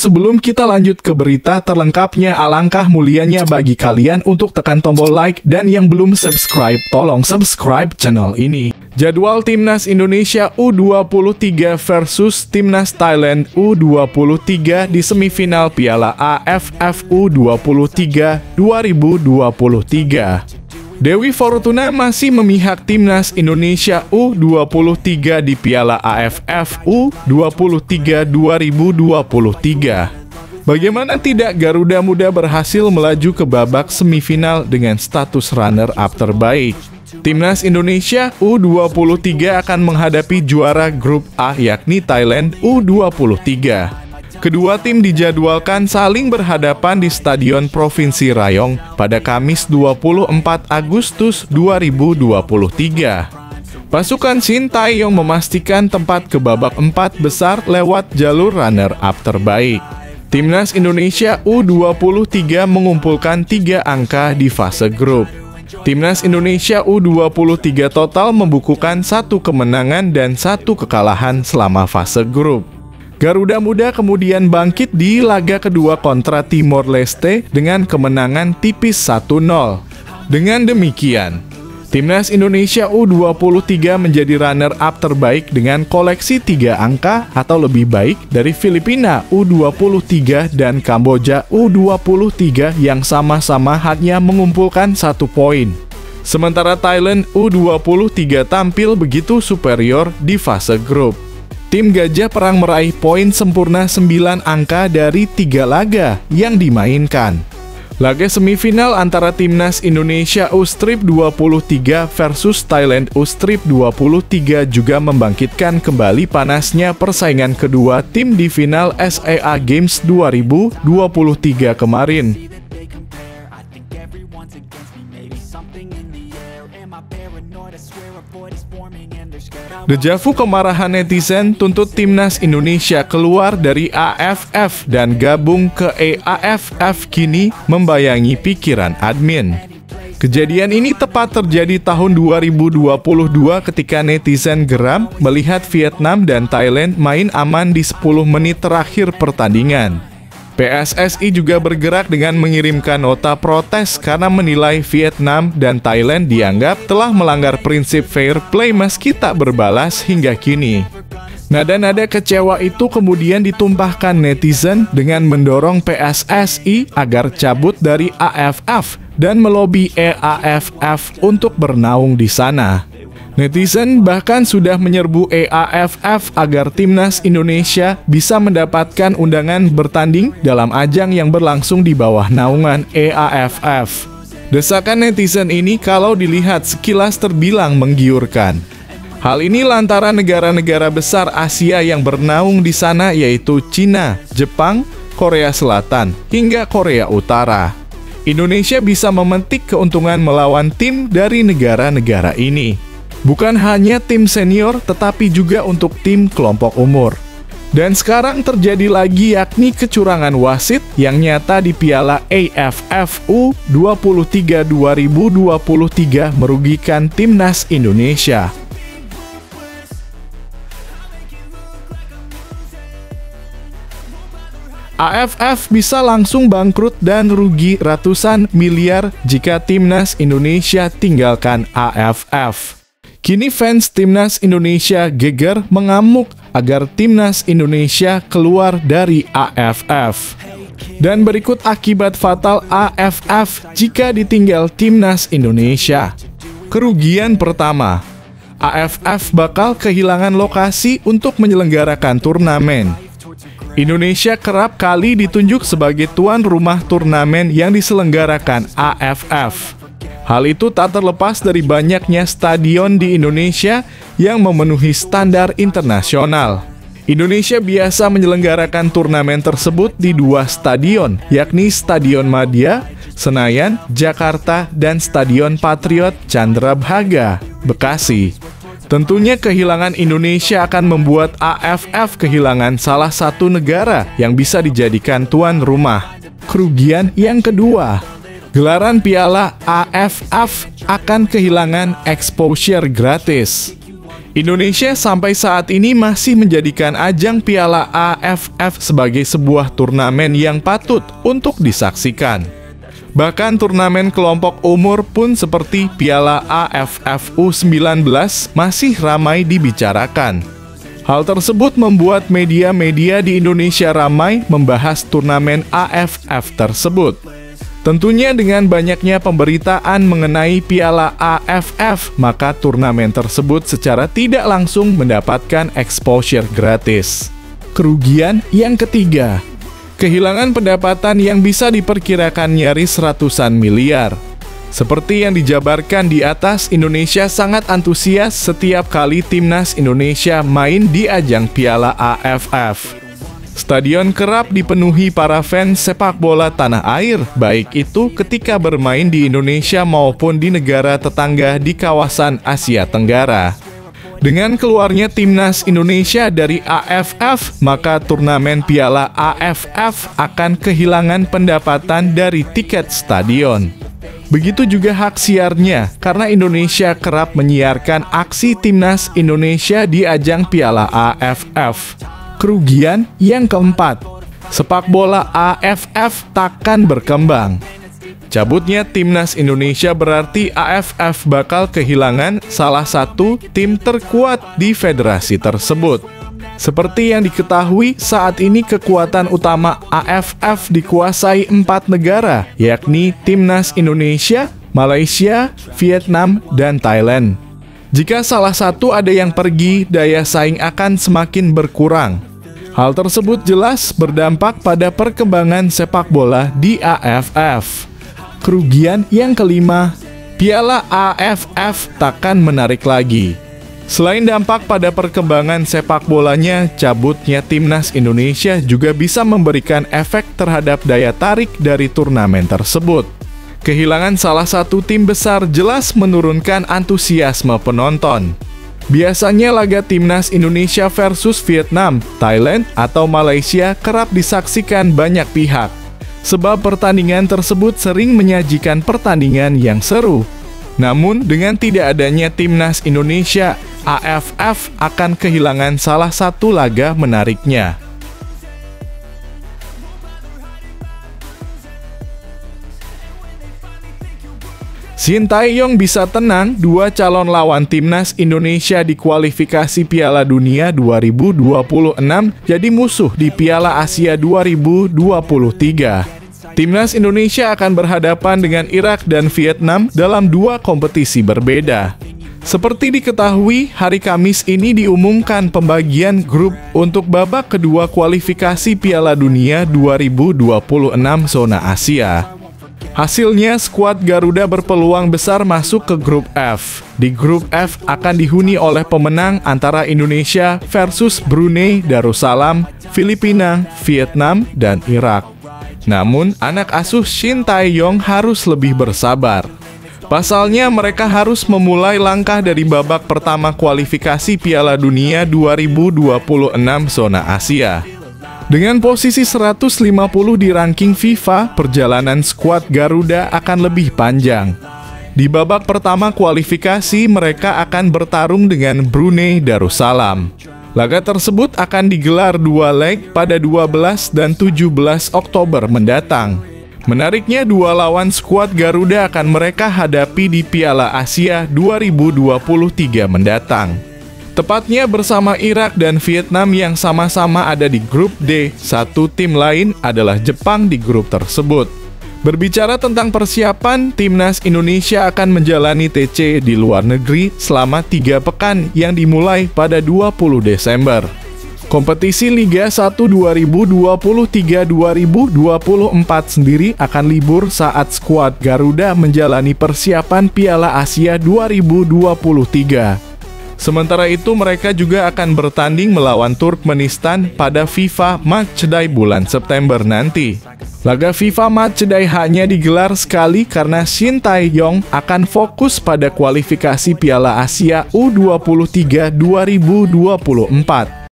sebelum kita lanjut ke berita terlengkapnya, alangkah mulianya bagi kalian untuk tekan tombol like, dan yang belum subscribe, tolong subscribe channel ini. Jadwal Timnas Indonesia U23 versus Timnas Thailand U23 di semifinal Piala AFF U23 2023. Dewi Fortuna masih memihak Timnas Indonesia U23 di Piala AFF U23 2023. Bagaimana tidak, Garuda Muda berhasil melaju ke babak semifinal dengan status runner-up terbaik. Timnas Indonesia U23 akan menghadapi juara grup A yakni Thailand U23. Kedua tim dijadwalkan saling berhadapan di Stadion Provinsi Rayong pada Kamis 24 Agustus 2023. Pasukan Shin Tae-yong memastikan tempat ke babak 4 besar lewat jalur runner-up terbaik. Timnas Indonesia U23 mengumpulkan 3 angka di fase grup. Timnas Indonesia U23 total membukukan 1 kemenangan dan 1 kekalahan selama fase grup. Garuda Muda kemudian bangkit di laga kedua kontra Timor Leste dengan kemenangan tipis 1-0. Dengan demikian, Timnas Indonesia U23 menjadi runner-up terbaik dengan koleksi 3 angka atau lebih baik dari Filipina U23 dan Kamboja U23 yang sama-sama hanya mengumpulkan 1 poin. Sementara Thailand U23 tampil begitu superior di fase grup. Tim Gajah Perang meraih poin sempurna 9 angka dari 3 laga yang dimainkan. Laga semifinal antara Timnas Indonesia U23 versus Thailand U23 juga membangkitkan kembali panasnya persaingan kedua tim di final SEA Games 2023 kemarin. Dejavu kemarahan netizen tuntut Timnas Indonesia keluar dari AFF dan gabung ke EAFF kini membayangi pikiran admin. Kejadian ini tepat terjadi tahun 2022 ketika netizen geram melihat Vietnam dan Thailand main aman di 10 menit terakhir pertandingan. PSSI juga bergerak dengan mengirimkan nota protes karena menilai Vietnam dan Thailand dianggap telah melanggar prinsip fair play meski tak berbalas hingga kini. Nada-nada kecewa itu kemudian ditumpahkan netizen dengan mendorong PSSI agar cabut dari AFF dan melobi EAFF untuk bernaung di sana. Netizen bahkan sudah menyerbu EAFF agar Timnas Indonesia bisa mendapatkan undangan bertanding dalam ajang yang berlangsung di bawah naungan EAFF. Desakan netizen ini kalau dilihat sekilas terbilang menggiurkan. Hal ini lantaran negara-negara besar Asia yang bernaung di sana yaitu Cina, Jepang, Korea Selatan, hingga Korea Utara. Indonesia bisa memetik keuntungan melawan tim dari negara-negara ini. Bukan hanya tim senior, tetapi juga untuk tim kelompok umur. Dan sekarang terjadi lagi yakni kecurangan wasit yang nyata di Piala AFF U23 2023 merugikan Timnas Indonesia. AFF bisa langsung bangkrut dan rugi ratusan miliar jika Timnas Indonesia tinggalkan AFF. Kini fans Timnas Indonesia geger mengamuk agar Timnas Indonesia keluar dari AFF. Dan berikut akibat fatal AFF jika ditinggal Timnas Indonesia. Kerugian pertama, AFF bakal kehilangan lokasi untuk menyelenggarakan turnamen. Indonesia kerap kali ditunjuk sebagai tuan rumah turnamen yang diselenggarakan AFF. Hal itu tak terlepas dari banyaknya stadion di Indonesia yang memenuhi standar internasional. Indonesia biasa menyelenggarakan turnamen tersebut di 2 stadion, yakni Stadion Madia, Senayan, Jakarta, dan Stadion Patriot Candrabhaga, Bekasi. Tentunya kehilangan Indonesia akan membuat AFF kehilangan salah satu negara yang bisa dijadikan tuan rumah. Kerugian yang kedua, gelaran Piala AFF akan kehilangan exposure gratis. Indonesia sampai saat ini masih menjadikan ajang Piala AFF sebagai sebuah turnamen yang patut untuk disaksikan. Bahkan turnamen kelompok umur pun seperti Piala AFF U19 masih ramai dibicarakan. Hal tersebut membuat media-media di Indonesia ramai membahas turnamen AFF tersebut. Tentunya dengan banyaknya pemberitaan mengenai Piala AFF, maka turnamen tersebut secara tidak langsung mendapatkan exposure gratis. Kerugian yang ketiga, kehilangan pendapatan yang bisa diperkirakan nyaris ratusan miliar. Seperti yang dijabarkan di atas, Indonesia sangat antusias setiap kali timnas Indonesia main di ajang Piala AFF. Stadion kerap dipenuhi para fans sepak bola tanah air, baik itu ketika bermain di Indonesia maupun di negara tetangga di kawasan Asia Tenggara. Dengan keluarnya timnas Indonesia dari AFF, maka turnamen Piala AFF akan kehilangan pendapatan dari tiket stadion. Begitu juga hak siarnya, karena Indonesia kerap menyiarkan aksi timnas Indonesia di ajang Piala AFF. Kerugian yang keempat, sepak bola AFF takkan berkembang. Cabutnya timnas Indonesia berarti AFF bakal kehilangan salah satu tim terkuat di federasi tersebut. Seperti yang diketahui, saat ini kekuatan utama AFF dikuasai 4 negara, yakni timnas Indonesia, Malaysia, Vietnam, dan Thailand. Jika salah satu ada yang pergi, daya saing akan semakin berkurang. Hal tersebut jelas berdampak pada perkembangan sepak bola di AFF. Kerugian yang kelima, Piala AFF takkan menarik lagi. Selain dampak pada perkembangan sepak bolanya, cabutnya timnas Indonesia juga bisa memberikan efek terhadap daya tarik dari turnamen tersebut. Kehilangan salah satu tim besar jelas menurunkan antusiasme penonton. Biasanya laga timnas Indonesia versus Vietnam, Thailand, atau Malaysia kerap disaksikan banyak pihak. Sebab pertandingan tersebut sering menyajikan pertandingan yang seru. Namun dengan tidak adanya timnas Indonesia, AFF akan kehilangan salah satu laga menariknya. Sintayong bisa tenang, 2 calon lawan timnas Indonesia di kualifikasi Piala Dunia 2026 jadi musuh di Piala Asia 2023. Timnas Indonesia akan berhadapan dengan Irak dan Vietnam dalam 2 kompetisi berbeda. Seperti diketahui, hari Kamis ini diumumkan pembagian grup untuk babak kedua kualifikasi Piala Dunia 2026 zona Asia. Hasilnya, skuad Garuda berpeluang besar masuk ke grup F. Di grup F akan dihuni oleh pemenang antara Indonesia versus Brunei Darussalam, Filipina, Vietnam, dan Irak. Namun, anak asuh Sintayong harus lebih bersabar. Pasalnya, mereka harus memulai langkah dari babak pertama kualifikasi Piala Dunia 2026 zona Asia. Dengan posisi 150 di ranking FIFA, perjalanan skuad Garuda akan lebih panjang. Di babak pertama kualifikasi, mereka akan bertarung dengan Brunei Darussalam. Laga tersebut akan digelar 2 leg pada 12 dan 17 Oktober mendatang. Menariknya, 2 lawan skuad Garuda akan mereka hadapi di Piala Asia 2023 mendatang. Tepatnya bersama Irak dan Vietnam yang sama-sama ada di grup D, satu tim lain adalah Jepang di grup tersebut. Berbicara tentang persiapan, timnas Indonesia akan menjalani TC di luar negeri selama 3 pekan yang dimulai pada 20 Desember. Kompetisi Liga 1 2023-2024 sendiri akan libur saat skuad Garuda menjalani persiapan Piala Asia 2023. Sementara itu, mereka juga akan bertanding melawan Turkmenistan pada FIFA Matchday bulan September nanti. Laga FIFA Matchday hanya digelar sekali karena Sintayong akan fokus pada kualifikasi Piala Asia U23 2024.